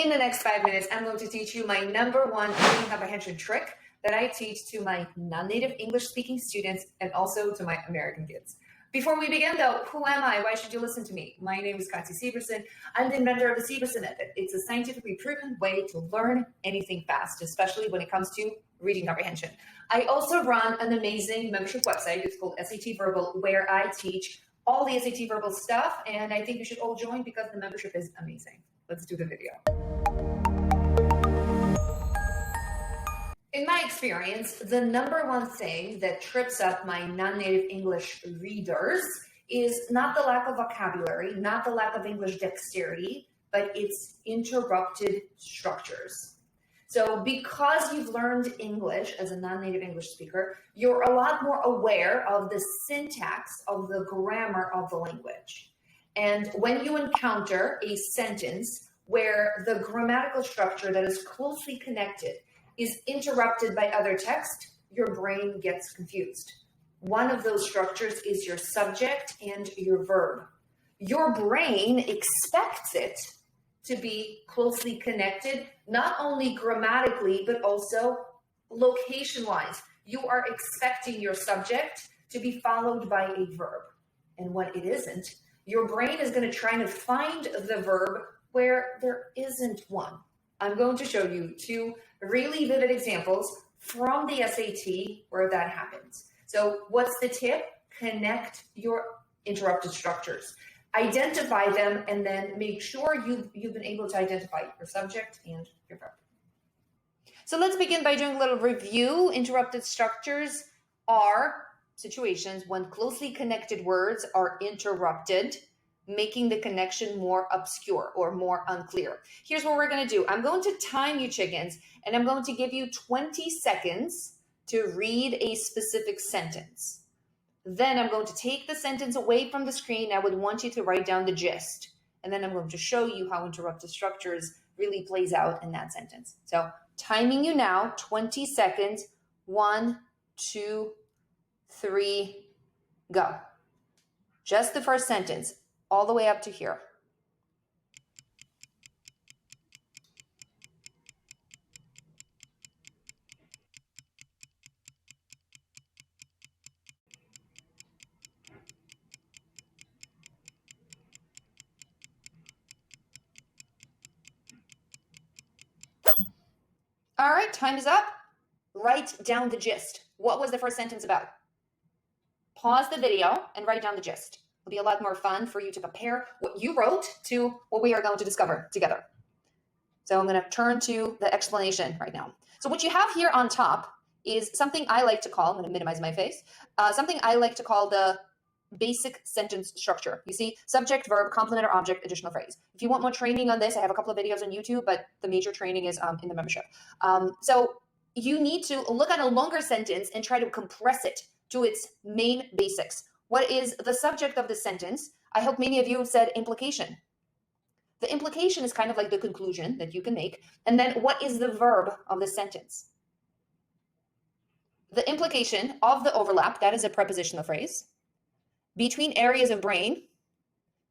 In the next 5 minutes, I'm going to teach you my #1 reading comprehension trick that I teach to my non-native English-speaking students and also to my American kids. Before we begin, though, who am I? Why should you listen to me? My name is Kathy Severson. I'm the inventor of the Severson method. It's a scientifically proven way to learn anything fast, especially when it comes to reading comprehension. I also run an amazing membership website. It's called SAT Verbal, where I teach all the SAT Verbal stuff, and I think you should all join because the membership is amazing. Let's do the video. In my experience, the #1 thing that trips up my non-native English readers is not the lack of vocabulary, not the lack of English dexterity, but it's interrupted structures. So because you've learned English as a non-native English speaker, you're a lot more aware of the syntax, of the grammar of the language. And when you encounter a sentence where the grammatical structure that is closely connected is interrupted by other text, your brain gets confused. One of those structures is your subject and your verb. Your brain expects it to be closely connected, not only grammatically, but also location-wise. You are expecting your subject to be followed by a verb. And when it isn't, your brain is going to try to find the verb where there isn't one. I'm going to show you 2 really vivid examples from the SAT where that happens. So what's the tip? Connect your interrupted structures. Identify them and then make sure you've been able to identify your subject and your verb. So let's begin by doing a little review. Interrupted structures are situations when closely connected words are interrupted, making the connection more obscure or more unclear. Here's what we're going to do. I'm going to time you chickens, and I'm going to give you 20 seconds to read a specific sentence. Then I'm going to take the sentence away from the screen. I would want you to write down the gist. And then I'm going to show you how interrupted structures really plays out in that sentence. So timing you now, 20 seconds. 1, 2, 3, go. Just the first sentence, all the way up to here. All right, time is up. Write down the gist. What was the first sentence about? Pause the video and write down the gist. It'll be a lot more fun for you to compare what you wrote to what we are going to discover together. So I'm going to turn to the explanation right now. So what you have here on top is something I like to call, I'm going to minimize my face, something I like to call the basic sentence structure. You see, subject, verb, complement or object, additional phrase. If you want more training on this, I have a couple of videos on YouTube, but the major training is in the membership. So you need to look at a longer sentence and try to compress it to its main basics. What is the subject of the sentence? I hope many of you said implication. The implication is kind of like the conclusion that you can make. And then what is the verb of the sentence? The implication of the overlap, that is a prepositional phrase. Between areas of brain,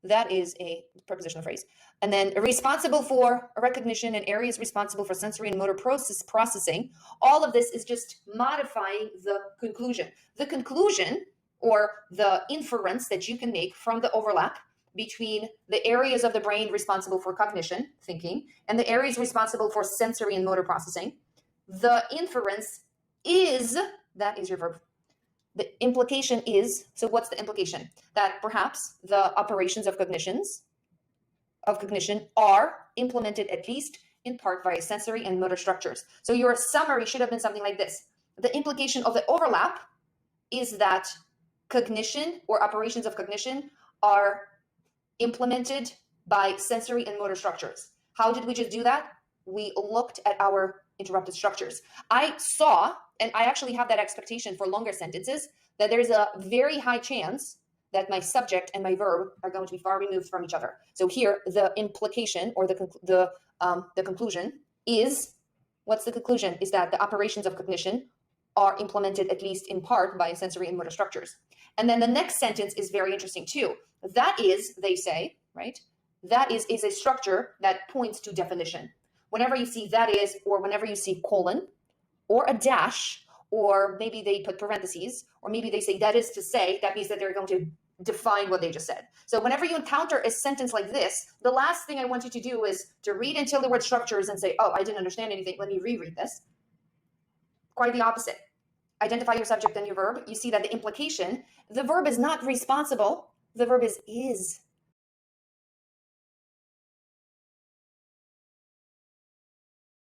that is a prepositional phrase. And then responsible for recognition and areas responsible for sensory and motor processing. All of this is just modifying the conclusion. The conclusion or the inference that you can make from the overlap between the areas of the brain responsible for cognition, thinking, and the areas responsible for sensory and motor processing. The inference is, that is your verb. The implication is, so what's the implication? That perhaps the operations of cognition are implemented at least in part via sensory and motor structures. So your summary should have been something like this. The implication of the overlap is that cognition or operations of cognition are implemented by sensory and motor structures. How did we just do that? We looked at our interrupted structures. I saw, and I actually have that expectation for longer sentences, that there's a very high chance that my subject and my verb are going to be far removed from each other. So here, the implication or the conclusion is, what's the conclusion? Is that the operations of cognition are implemented at least in part by sensory and motor structures. And then the next sentence is very interesting too. That is, they say, right? That is a structure that points to definition. whenever you see that is, or whenever you see colon or a dash, or maybe they put parentheses, or maybe they say that is to say, that means that they're going to define what they just said. So whenever you encounter a sentence like this, the last thing I want you to do is to read until the word structures and say, oh, I didn't understand anything. Let me reread this. Quite the opposite. Identify your subject and your verb. You see that the implication, the verb is not responsible. The verb is